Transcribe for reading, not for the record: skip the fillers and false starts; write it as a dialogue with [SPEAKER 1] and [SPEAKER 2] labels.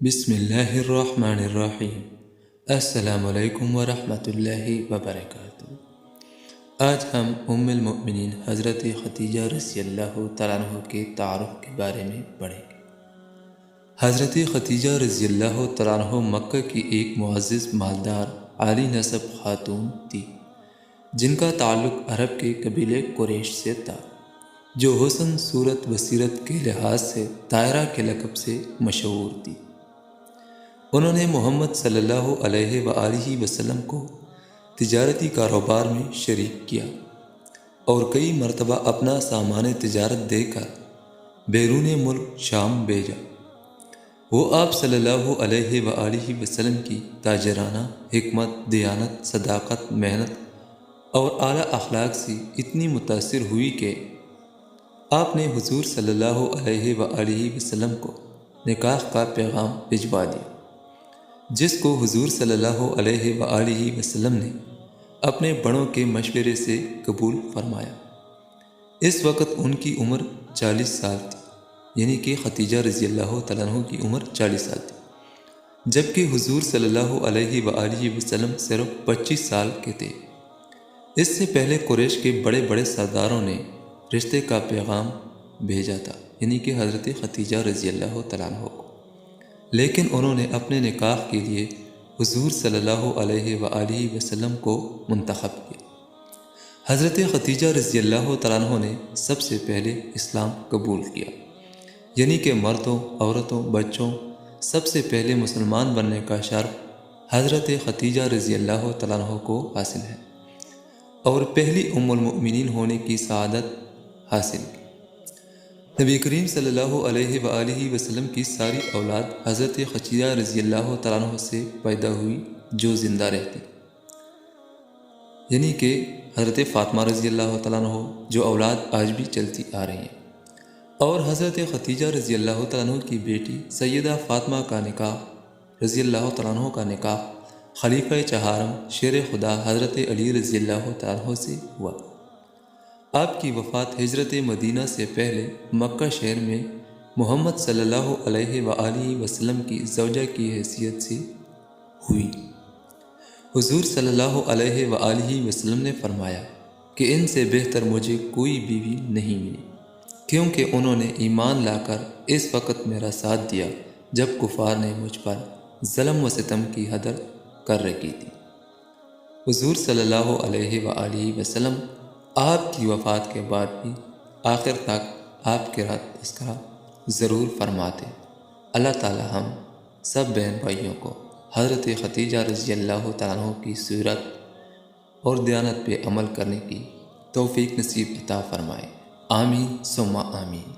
[SPEAKER 1] بسم اللہ الرحمن الرحیم۔ السلام علیکم ورحمۃ اللہ وبرکاتہ۔ آج ہم ام المؤمنین حضرت خدیجہ رضی اللہ تعالیٰ عنہ کے تعارف کے بارے میں پڑھیں گے۔ حضرت خدیجہ رضی اللہ تعالیٰ عنہ مکہ کی ایک معزز مالدار عالی نسب خاتون تھی، جن کا تعلق عرب کے قبیلے قریش سے تھا، جو حسن صورت و سیرت کے لحاظ سے طاہرہ کے لقب سے مشہور تھی۔ انہوں نے محمد صلی اللہ علیہ وآلہ وسلم کو تجارتی کاروبار میں شریک کیا اور کئی مرتبہ اپنا سامان تجارت دے کر بیرون ملک شام بھیجا۔ وہ آپ صلی اللہ علیہ وآلہ وسلم کی تاجرانہ حکمت، دیانت، صداقت، محنت اور اعلیٰ اخلاق سے اتنی متاثر ہوئی کہ آپ نے حضور صلی اللہ علیہ وآلہ وسلم کو نکاح کا پیغام بھجوا دیا، جس کو حضور صلی اللہ علیہ وآلہ وسلم نے اپنے بڑوں کے مشورے سے قبول فرمایا۔ اس وقت ان کی عمر 40 سال تھی، یعنی کہ خدیجہ رضی اللہ تعالیٰ عنہ کی عمر 40 سال تھی، جبکہ حضور صلی اللہ علیہ وآلہ وسلم صرف 25 سال کے تھے۔ اس سے پہلے قریش کے بڑے بڑے سرداروں نے رشتے کا پیغام بھیجا تھا، یعنی کہ حضرت خدیجہ رضی اللہ تعالیٰ عنہ کو، لیکن انہوں نے اپنے نکاح کے لیے حضور صلی اللہ علیہ وآلہ وسلم کو منتخب کیا۔ حضرت خدیجہ رضی اللہ تعالیٰ عنہ نے سب سے پہلے اسلام قبول کیا، یعنی کہ مردوں، عورتوں، بچوں سب سے پہلے مسلمان بننے کا شرف حضرت خدیجہ رضی اللہ تعالیٰ عنہ کو حاصل ہے اور پہلی ام المؤمنین ہونے کی سعادت حاصل کی۔ نبی کریم صلی اللہ علیہ وآلہ وسلم کی ساری اولاد حضرت خدیجہ رضی اللہ تعالیٰ عنہ سے پیدا ہوئی جو زندہ رہتی، یعنی کہ حضرت فاطمہ رضی اللہ تعالیٰ عنہ، جو اولاد آج بھی چلتی آ رہی ہیں، اور حضرت خدیجہ رضی اللہ تعالیٰ عنہ کی بیٹی سیدہ فاطمہ کا نکاح رضی اللہ تعالیٰ عنہ کا نکاح خلیفہ چہارم شیر خدا حضرت علی رضی اللہ تعالیٰ عنہ سے ہوا۔ آپ کی وفات ہجرت مدینہ سے پہلے مکہ شہر میں محمد صلی اللہ علیہ وآلہ وسلم کی زوجہ کی حیثیت سے ہوئی۔ حضور صلی اللہ علیہ وآلہ وسلم نے فرمایا کہ ان سے بہتر مجھے کوئی بیوی نہیں ملی، کیونکہ انہوں نے ایمان لا کر اس وقت میرا ساتھ دیا جب کفار نے مجھ پر ظلم و ستم کی حد کر رکھی تھی۔ حضور صلی اللہ علیہ وآلہ وسلم آپ کی وفات کے بعد بھی آخر تک آپ کے تذکرہ ضرور فرماتے۔ اللہ تعالی ہم سب بہن بھائیوں کو حضرت خدیجہ رضی اللہ تعالیٰ عنہ کی سیرت اور دیانت پہ عمل کرنے کی توفیق نصیب عطا فرمائے۔ آمین ثم آمین۔